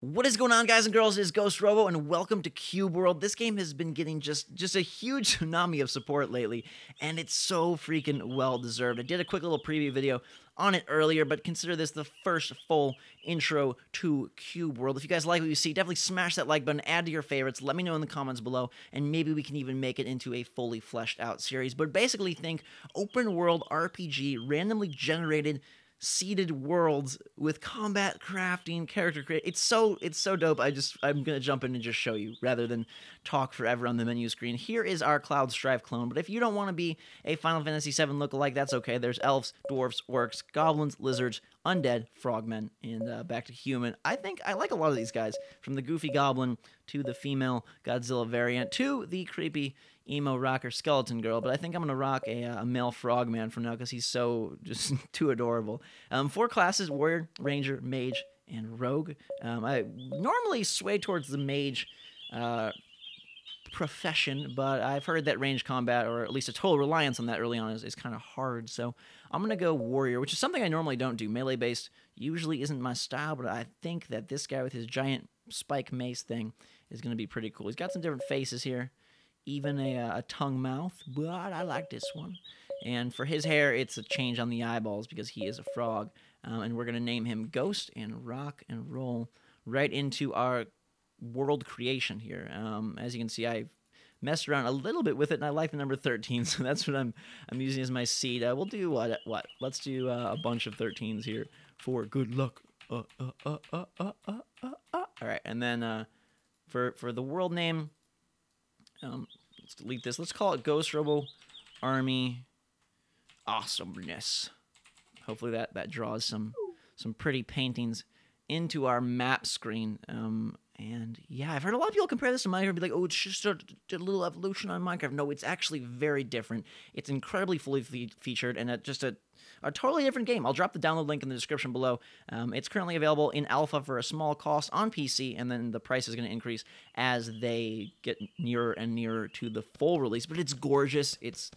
What is going on, guys and girls? It is GhostRobo, and welcome to Cube World. This game has been getting just a huge tsunami of support lately, and it's so freaking well-deserved. I did a quick little preview video on it earlier, but consider this the first full intro to Cube World. If you guys like what you see, definitely smash that like button, add to your favorites, let me know in the comments below, and maybe we can even make it into a fully fleshed out series. But basically think open world RPG, randomly generated seeded worlds with combat, crafting, character create. It's so dope. I'm gonna jump in and just show you rather than talk forever on the menu screen. Here is our Cloud Strife clone, but if you don't want to be a Final Fantasy VII lookalike, that's okay. There's elves, dwarfs, orcs, goblins, lizards, undead, frogmen, and back to human. I think I like a lot of these guys, from the goofy goblin to the female Godzilla variant to the creepy emo rocker skeleton girl, but I think I'm gonna rock a male frogman for now because he's so just too adorable. 4 classes: warrior, ranger, mage, and rogue. I normally sway towards the mage profession, but I've heard that range combat, or at least a total reliance on that early on, is kind of hard, so I'm gonna go warrior, which is something I normally don't do. Melee based usually isn't my style, but I think that this guy with his giant spike mace thing is gonna be pretty cool. He's got some different faces here, even a tongue mouth, but I like this one. And for his hair, it's a change on the eyeballs because he is a frog. And we're going to name him Ghost and rock and roll right into our world creation here. As you can see, I've messed around a little bit with it, and I like the number 13, so that's what I'm using as my seed. We'll do what? Let's do a bunch of 13s here for good luck. All right, and then for the world name, let's delete this. Let's call it GhostRobo Army Awesomeness. Hopefully that draws some pretty paintings into our map screen. And yeah, I've heard a lot of people compare this to Minecraft and be like, oh, it's just a little evolution on Minecraft. No, it's actually very different. It's incredibly fully featured, and just a totally different game. I'll drop the download link in the description below. It's currently available in alpha for a small cost on PC, and then the price is going to increase as they get nearer and nearer to the full release. But it's gorgeous. It's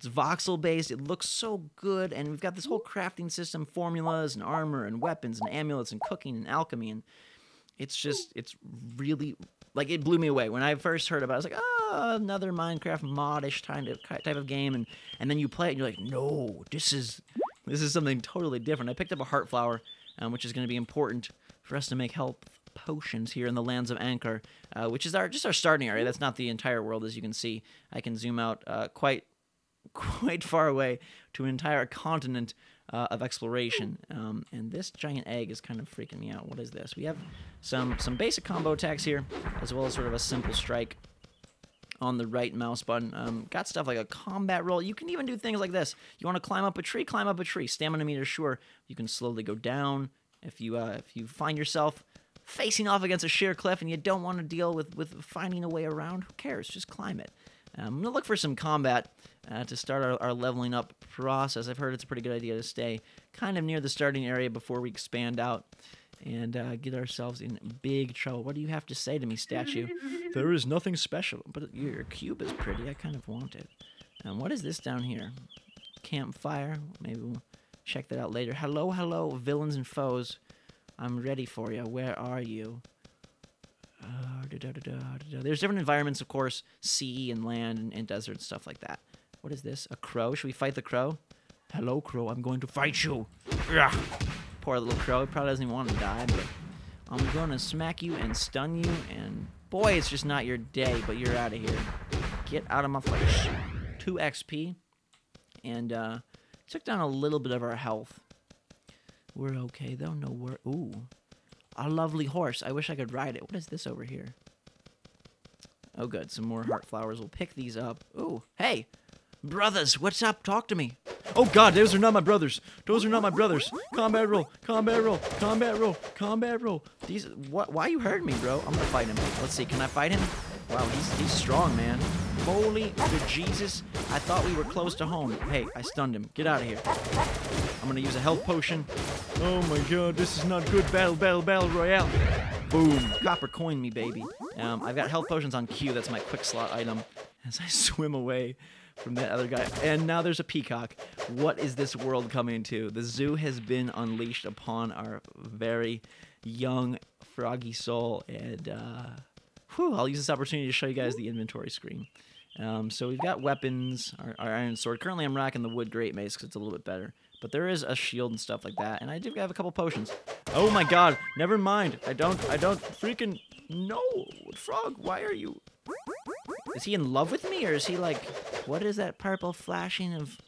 voxel based. It looks so good, and we've got this whole crafting system, formulas and armor and weapons and amulets and cooking and alchemy, and it's really, like, it blew me away when I first heard about it. I was like, oh, another Minecraft modish type of game, and then you play it and you're like, no, this is something totally different. I picked up a heart flower, which is going to be important for us to make health potions here in the lands of Anchor, which is just our starting area. That's not the entire world, as you can see. I can zoom out quite far away to an entire continent of exploration, and this giant egg is kind of freaking me out. What is this? We have some basic combo attacks here, as well as sort of a simple strike on the right mouse button. Got stuff like a combat roll. You can even do things like this. You want to climb up a tree? Climb up a tree. Stamina meter, sure. You can slowly go down. If you find yourself facing off against a sheer cliff and you don't want to deal with finding a way around, who cares? Just climb it. I'm going to look for some combat to start our leveling up process. I've heard it's a pretty good idea to stay kind of near the starting area before we expand out and get ourselves in big trouble. What do you have to say to me, statue? There is nothing special, but your cube is pretty. I kind of want it. What is this down here? Campfire. Maybe we'll check that out later. Hello, hello, villains and foes. I'm ready for you. Where are you? There's different environments, of course, sea and land and desert and stuff like that. What is this? A crow? Should we fight the crow? Hello, crow. I'm going to fight you. Ugh. Poor little crow. He probably doesn't even want to die, but I'm going to smack you and stun you, and boy, it's just not your day, but you're out of here. Get out of my face. 2 XP, and took down a little bit of our health. We're okay, though. No, ooh. A lovely horse. I wish I could ride it. What is this over here? Oh, good. Some more heart flowers. We'll pick these up. Ooh, hey. Brothers, what's up? Talk to me. Oh, God, those are not my brothers. Those are not my brothers. Combat roll. Combat roll. Combat roll. Combat roll. These, what? Why you hurting me, bro? I'm going to fight him. Let's see. Can I fight him? Wow, he's strong, man. Holy good Jesus. I thought we were close to home. Hey, I stunned him. Get out of here. I'm going to use a health potion. Oh my God, this is not good. Battle royale. Boom. Copper coin me, baby. I've got health potions on Q. That's my quick slot item as I swim away from that other guy. And now there's a peacock. What is this world coming to? The zoo has been unleashed upon our very young froggy soul. And I'll use this opportunity to show you guys the inventory screen. So we've got weapons, our iron sword. Currently I'm rocking the wood great mace because it's a little bit better. But there is a shield and stuff like that. And I do have a couple potions. Oh my god, never mind. I don't freaking... No, frog, why are you... Is he in love with me, or is he like... What is that purple flashing of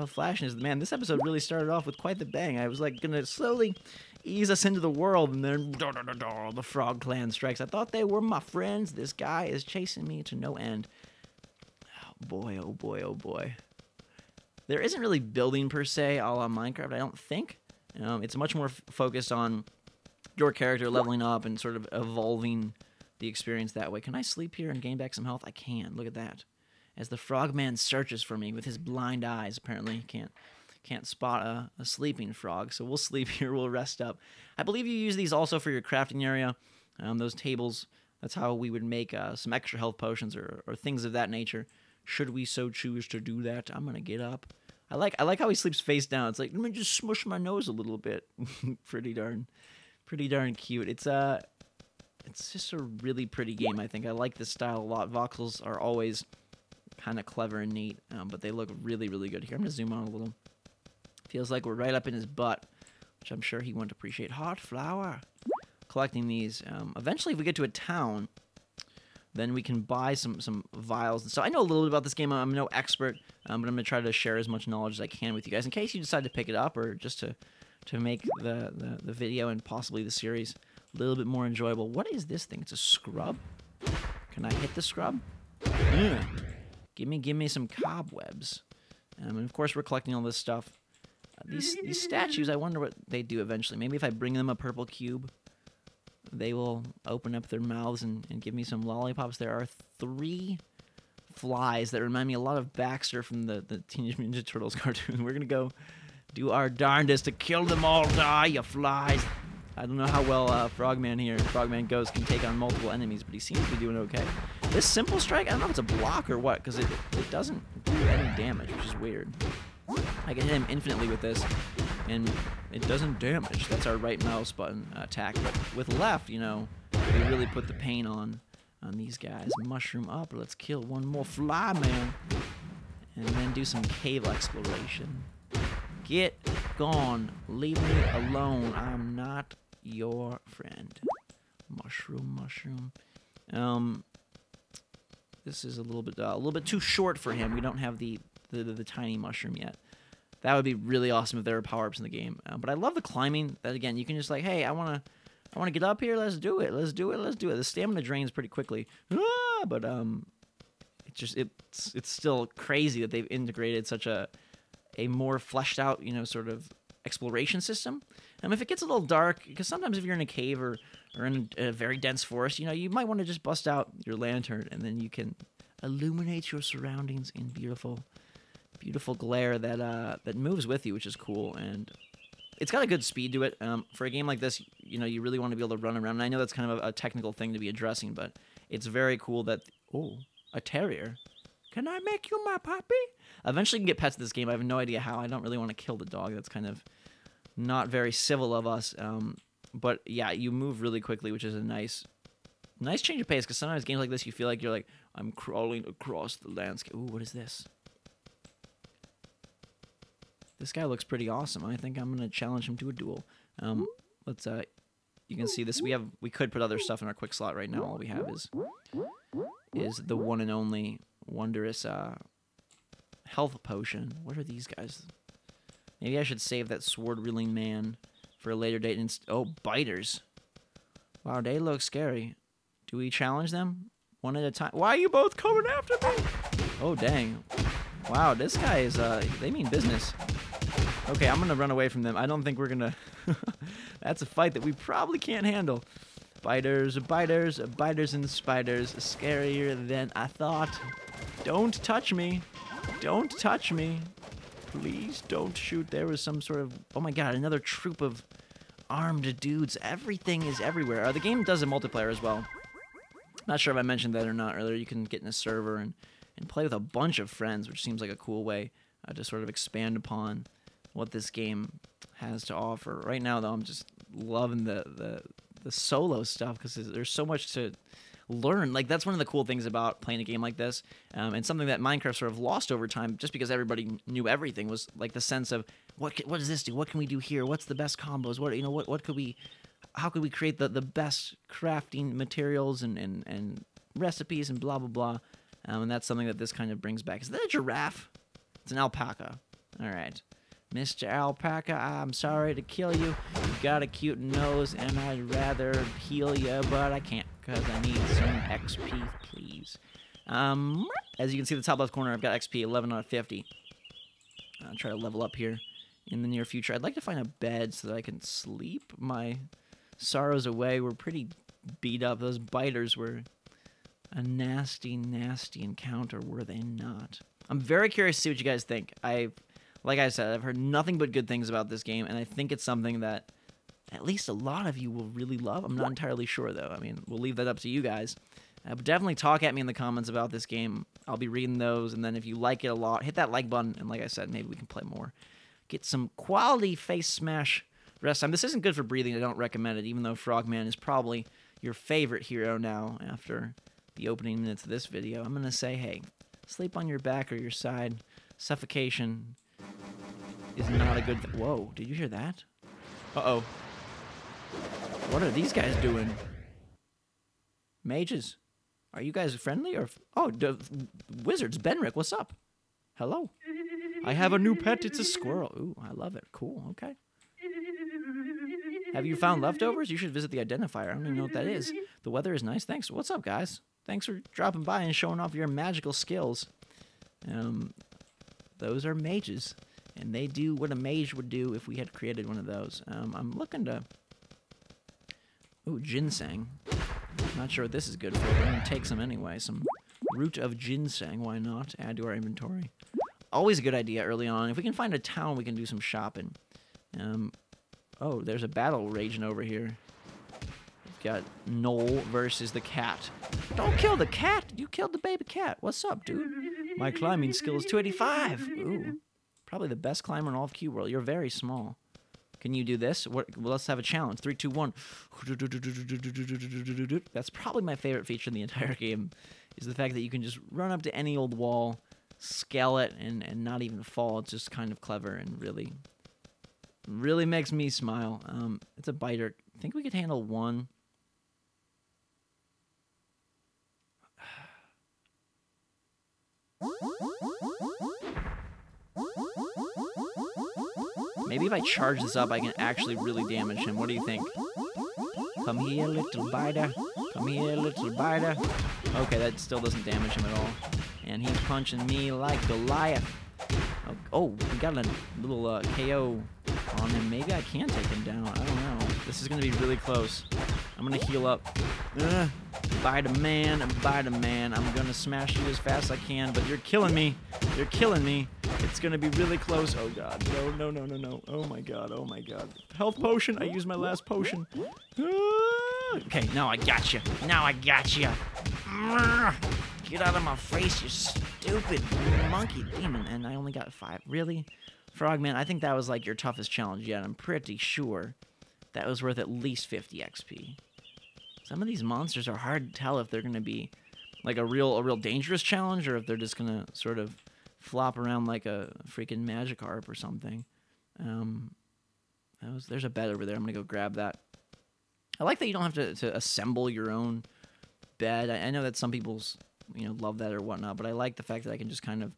flashiness? Man, this episode really started off with quite the bang. I was like gonna slowly ease us into the world, and then the frog clan strikes. I thought they were my friends. This guy is chasing me to no end. Oh boy, oh boy, oh boy. There isn't really building per se a la Minecraft, I don't think. It's much more focused on your character leveling up and sort of evolving the experience that way. Can I sleep here and gain back some health? I can. Look at that. As the frogman searches for me with his blind eyes, apparently he can't spot a sleeping frog. So we'll sleep here. We'll rest up. I believe you use these also for your crafting area. Those tables. That's how we would make some extra health potions or things of that nature. Should we so choose to do that, I'm gonna get up. I like how he sleeps face down. It's like, let me just smush my nose a little bit. pretty darn cute. It's just a really pretty game, I think. I like this style a lot. Voxels are always kind of clever and neat, but they look really, really good here. I'm gonna zoom on a little. Feels like we're right up in his butt, which I'm sure he wouldn't appreciate. Hot flower. Collecting these. Eventually, if we get to a town, then we can buy some vials. So I know a little bit about this game. I'm no expert, but I'm going to try to share as much knowledge as I can with you guys in case you decide to pick it up or just to make the video and possibly the series a little bit more enjoyable. What is this thing? It's a scrub? Can I hit the scrub? Yeah. Give me some cobwebs. And of course, we're collecting all this stuff. These statues, I wonder what they do eventually. Maybe if I bring them a purple cube, they will open up their mouths and give me some lollipops. There are 3 flies that remind me a lot of Baxter from the Teenage Mutant Ninja Turtles cartoon. We're going to go do our darndest to kill them all. Die, you flies. I don't know how well Frogman Ghost can take on multiple enemies, but he seems to be doing okay. This simple strike, I don't know if it's a block or what, because it doesn't do any damage, which is weird. I can hit him infinitely with this, and it doesn't damage. That's our right mouse button attack. But with left, you know, we really put the pain on these guys. Mushroom up. Let's kill one more fly, man. And then do some cave exploration. Get gone. Leave me alone. I'm not your friend. Mushroom. This is a little bit too short for him. We don't have the tiny mushroom yet. That would be really awesome if there were power-ups in the game. But I love the climbing. That again, you can just like, hey, I wanna get up here. Let's do it. The stamina drains pretty quickly. But it's still crazy that they've integrated such a more fleshed out, you know, sort of exploration system. If it gets a little dark, because sometimes if you're in a cave or in a very dense forest, you know, you might want to just bust out your lantern and then you can illuminate your surroundings in beautiful glare that moves with you, which is cool. And it's got a good speed to it. For a game like this, you know, you really want to be able to run around. And I know that's kind of a technical thing to be addressing, but it's very cool that... Oh, a terrier. Can I make you my puppy? Eventually you can get pets in this game. I have no idea how. I don't really want to kill the dog. That's kind of not very civil of us. But yeah, you move really quickly, which is a nice change of pace, because sometimes games like this, you feel like you're like, I'm crawling across the landscape. Ooh, what is this? This guy looks pretty awesome. I think I'm gonna challenge him to a duel. Let's you can see this. We could put other stuff in our quick slot right now. All we have is the one and only wondrous health potion. What are these guys? Maybe I should save that sword wielding man for a later date. Oh, biters! Wow, they look scary. Do we challenge them one at a time? Why are you both coming after me? Oh dang! Wow, this guy is they mean business. Okay, I'm gonna run away from them. I don't think we're gonna... That's a fight that we probably can't handle. Biters and spiders. Scarier than I thought. Don't touch me. Don't touch me. Please don't shoot. There was some sort of... Oh my god, another troop of armed dudes. Everything is everywhere. The game does a multiplayer as well. Not sure if I mentioned that or not earlier. You can get in a server and play with a bunch of friends, which seems like a cool way to sort of expand upon what this game has to offer. Right now, though, I'm just loving the solo stuff because there's so much to learn. Like, that's one of the cool things about playing a game like this, and something that Minecraft sort of lost over time just because everybody knew everything, was like the sense of what does this do? What can we do here? What's the best combos? What could we, how could we create the best crafting materials and recipes and blah blah blah. And that's something that this kind of brings back. Is that a giraffe? It's an alpaca. All right. Mr. Alpaca, I'm sorry to kill you. You've got a cute nose, and I'd rather heal you, but I can't because I need some XP, please. As you can see in the top left corner, I've got XP 11 out of 50. I'll try to level up here in the near future. I'd like to find a bed so that I can sleep my sorrows away. We're pretty beat up. Those biters were a nasty, nasty encounter, were they not? I'm very curious to see what you guys think. Like I said, I've heard nothing but good things about this game, and I think it's something that at least a lot of you will really love. I'm not entirely sure, though. I mean, we'll leave that up to you guys. But definitely talk at me in the comments about this game. I'll be reading those, and then if you like it a lot, hit that like button, and like I said, maybe we can play more. Get some quality face smash rest time. This isn't good for breathing. I don't recommend it, even though Frogman is probably your favorite hero now after the opening minutes of this video. I'm going to say, hey, sleep on your back or your side. Suffocation is not a good thing. Whoa, did you hear that? Uh-oh. What are these guys doing? Mages, are you guys friendly? Or oh, wizards, Benrick, what's up? Hello. I have a new pet, it's a squirrel. Ooh, I love it. Cool, okay. Have you found leftovers? You should visit the identifier. I don't even know what that is. The weather is nice, thanks. What's up, guys? Thanks for dropping by and showing off your magical skills. Those are mages. And they do what a mage would do if we had created one of those. I'm looking to... Ooh, ginseng. Not sure what this is good for, but I'm going to take some anyway. Some root of ginseng, why not? Add to our inventory. Always a good idea early on. If we can find a town, we can do some shopping. Oh, there's a battle raging over here. We've got Noel versus the cat. Don't kill the cat! You killed the baby cat. What's up, dude? My climbing skill is 285. Ooh. Probably the best climber in all of Q World. You're very small. Can you do this? Well, let's have a challenge. 3, 2, 1. That's probably my favorite feature in the entire game, is the fact that you can just run up to any old wall, scale it, and not even fall. It's just kind of clever and really makes me smile. It's a biter. I think we could handle one. Maybe if I charge this up, I can actually really damage him. What do you think? Come here, little biter. Come here, little biter. Okay, that still doesn't damage him at all. And he's punching me like Goliath. Oh, we got a little KO on him. Maybe I can take him down. I don't know. This is going to be really close. I'm going to heal up. Bite a man, bite a man. I'm going to smash you as fast as I can, but you're killing me. You're killing me. It's going to be really close. Oh, God. No, no, no, no, no. Oh, my God. Oh, my God. Health potion. I used my last potion. Okay, now I got you. Now I got you. Get out of my face, you stupid monkey demon. And I only got 5. Really? Frogman, I think that was like your toughest challenge yet. I'm pretty sure that was worth at least 50 XP. Some of these monsters are hard to tell if they're going to be like a real dangerous challenge or if they're just going to sort of flop around like a freaking Magikarp or something. There's a bed over there. I'm going to go grab that. I like that you don't have to assemble your own bed. I know that some people's love that or whatnot, but I like the fact that I can just kind of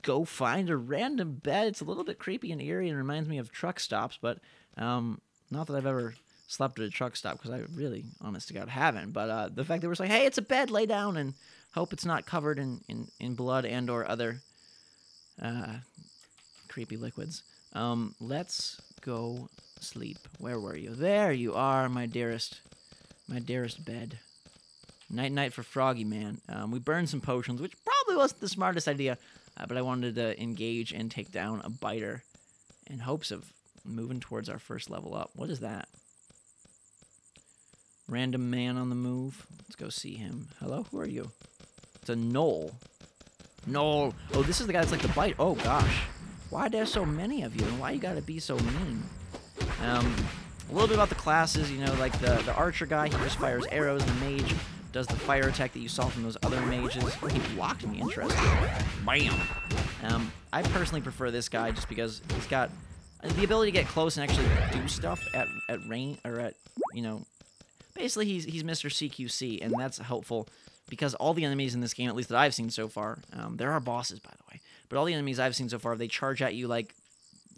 go find a random bed. It's a little bit creepy and eerie and reminds me of truck stops, but not that I've ever slept at a truck stop, because I really, honest to God, haven't. But the fact that we're like, hey, it's a bed, lay down, and hope it's not covered in blood and or other creepy liquids. Let's go sleep. Where were you? There you are, my dearest bed. Night for Froggy Man. We burned some potions, which probably wasn't the smartest idea, but I wanted to engage and take down a biter in hopes of moving towards our first level up. What is that? Random man on the move. Let's go see him. Hello, who are you? It's a Knoll. Knoll. Oh, this is the guy that's like the bite. Oh, gosh. Why there's so many of you, and why you gotta be so mean? A little bit about the classes, you know, like the archer guy, he just fires arrows, and the mage does the fire attack that you saw from those other mages. Oh, he blocked me, interesting. Bam! I personally prefer this guy just because he's got the ability to get close and actually do stuff at range, or at, you know, basically he's Mr. CQC, and that's helpful because all the enemies in this game, at least that I've seen so far, there are bosses, by the way, but all the enemies I've seen so far, they charge at you like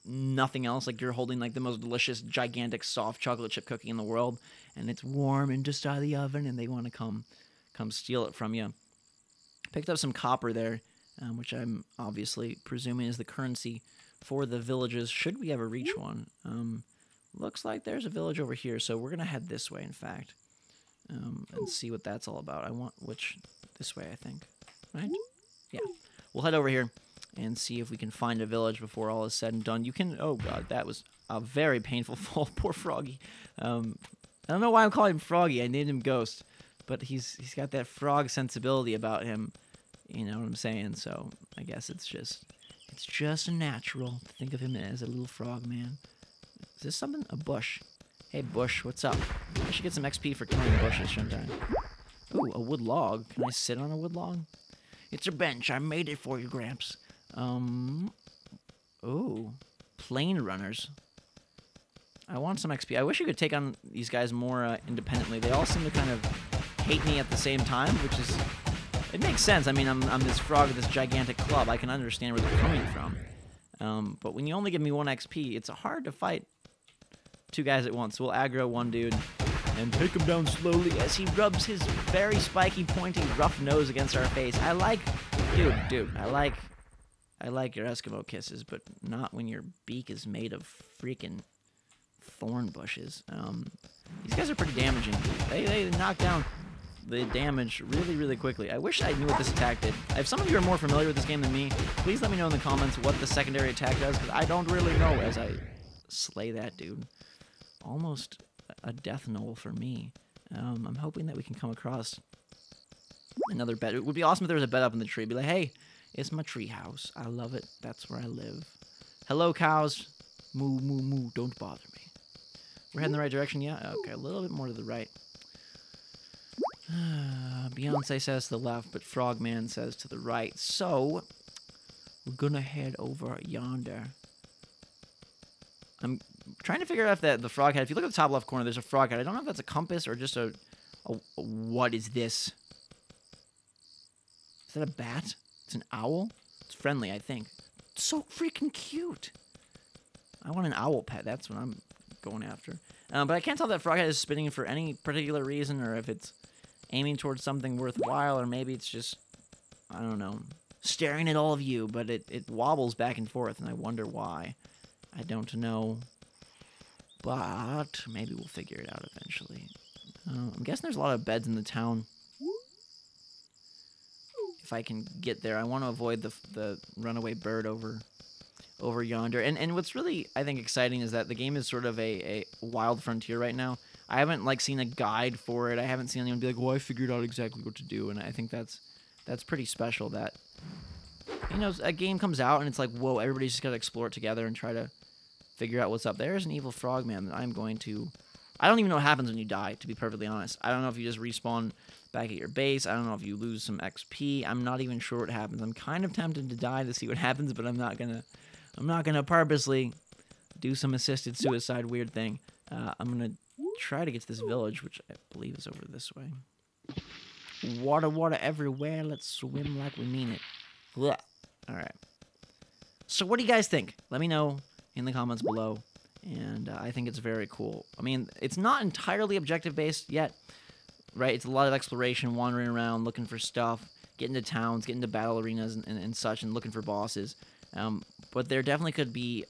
nothing else, like you're holding like the most delicious, gigantic, soft chocolate chip cookie in the world, and it's warm and just out of the oven, and they want to come steal it from you. Picked up some copper there, which I'm obviously presuming is the currency for the villages, should we ever reach one. Looks like there's a village over here, so we're gonna head this way, in fact, and see what that's all about. This way, I think, right? Yeah, we'll head over here and see if we can find a village before all is said and done. You can, oh god, that was a very painful fall. Poor Froggy. I don't know why I'm calling him Froggy. I named him Ghost, but he's got that frog sensibility about him. You know what I'm saying? So I guess it's just natural to think of him as a little frog man. Is this something? A bush. Hey, bush, what's up? I should get some XP for killing bushes, shouldn't I? Ooh, a wood log. Can I sit on a wood log? It's a bench. I made it for you, Gramps. Ooh, plane runners. I want some XP. I wish you could take on these guys more independently. They all seem to kind of hate me at the same time, which is, it makes sense. I mean, I'm this frog with this gigantic club. I can understand where they're coming from. But when you only give me 1 XP, it's hard to fight 2 guys at once. We'll aggro one dude and take him down slowly as he rubs his very spiky, pointy, rough nose against our face. I like, dude, I like your Eskimo kisses, but not when your beak is made of freaking thorn bushes. These guys are pretty damaging. They knock down the damage really, really quickly. I wish I knew what this attack did. If some of you are more familiar with this game than me, please let me know in the comments what the secondary attack does, because I don't really know as I slay that dude. Almost a death knoll for me. I'm hoping that we can come across another bed. It would be awesome if there was a bed up in the tree. Be like, hey, it's my tree house. I love it. That's where I live. Hello, cows. Moo, moo, moo. Don't bother me. We're heading the right direction, yeah? Okay, a little bit more to the right. Beyonce says to the left, but Frogman says to the right. So, we're gonna head over yonder. I'm trying to figure out if the frog head, if you look at the top left corner, there's a frog head. I don't know if that's a compass or just a what is this? Is that a bat? It's an owl? It's friendly, I think. It's so freaking cute. I want an owl pet. That's what I'm going after. But I can't tell if that frog head is spinning for any particular reason, or if it's aiming towards something worthwhile, or maybe it's just, I don't know, staring at all of you, but it wobbles back and forth, and I wonder why. I don't know, but maybe we'll figure it out eventually. I'm guessing there's a lot of beds in the town. If I can get there, I want to avoid the runaway bird over yonder. And what's really, I think, exciting is that the game is sort of a wild frontier right now. I haven't seen a guide for it. I haven't seen anyone be like, "Well, I figured out exactly what to do," and I think that's pretty special. That, you know, a game comes out and it's like, whoa, everybody's just got to explore it together and try to figure out what's up. There's an evil frogman that I'm going to... I don't even know what happens when you die, to be perfectly honest. I don't know if you just respawn back at your base. I don't know if you lose some XP. I'm not even sure what happens. I'm kind of tempted to die to see what happens, but I'm not gonna purposely do some assisted suicide weird thing. I'm gonna try to get to this village, which I believe is over this way. Water, water everywhere. Let's swim like we mean it. Blah. All right. So what do you guys think? Let me know in the comments below. And I think it's very cool. I mean, it's not entirely objective-based yet, right? It's a lot of exploration, wandering around, looking for stuff, getting to towns, getting to battle arenas and such, and looking for bosses. But there definitely could be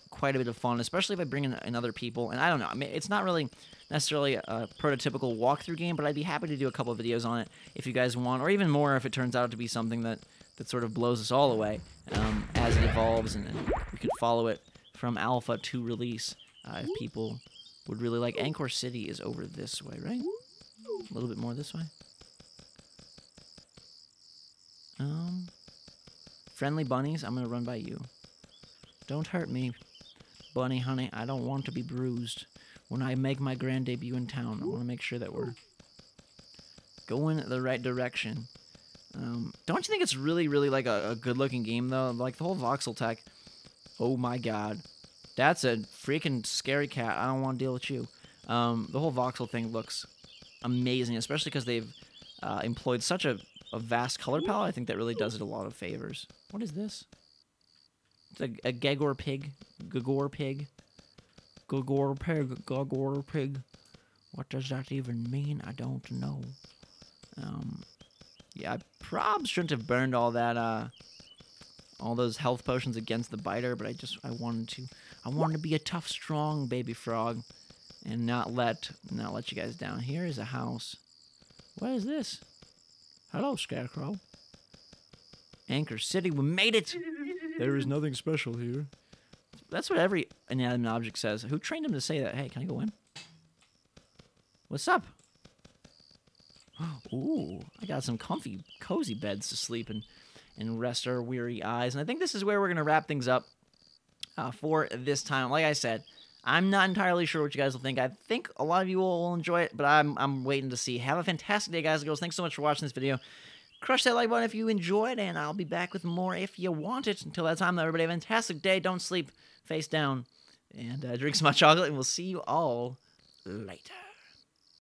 quite a bit of fun, especially if I bring in other people. And I don't know. I mean, it's not really necessarily a prototypical walkthrough game, but I'd be happy to do a couple of videos on it if you guys want, or even more if it turns out to be something that sort of blows us all away as it evolves, and we could follow it from alpha to release, if people would really like. Angkor City is over this way, right? A little bit more this way. Friendly bunnies, I'm gonna run by you. Don't hurt me. bunny, honey. I don't want to be bruised when I make my grand debut in town. I want to make sure that we're going the right direction. Don't you think it's really, really like a good-looking game, though? Like, the whole voxel tech. Oh, my God. That's a freaking scary cat. I don't want to deal with you. The whole voxel thing looks amazing, especially because they've employed such a vast color palette. I think that really does it a lot of favors. What is this? It's a Gagor pig. Gagor pig. Gagor pig. Gagor pig. What does that even mean? I don't know. Yeah, I probably shouldn't have burned all that, all those health potions against the biter, but I wanted to be a tough, strong baby frog, and not let you guys down. Here is a house. What is this? Hello, Scarecrow. Anchor City, we made it! There is nothing special here. That's what every inanimate object says. Who trained him to say that? Hey, can I go in? What's up? Ooh, I got some comfy, cozy beds to sleep in and rest our weary eyes. And I think this is where we're going to wrap things up for this time. Like I said, I'm not entirely sure what you guys will think. I think a lot of you will enjoy it, but I'm waiting to see. Have a fantastic day, guys and girls. Thanks so much for watching this video. Crush that like button if you enjoyed, and I'll be back with more if you want it. Until that time, everybody have a fantastic day. Don't sleep face down, and drink some hot chocolate, and we'll see you all later.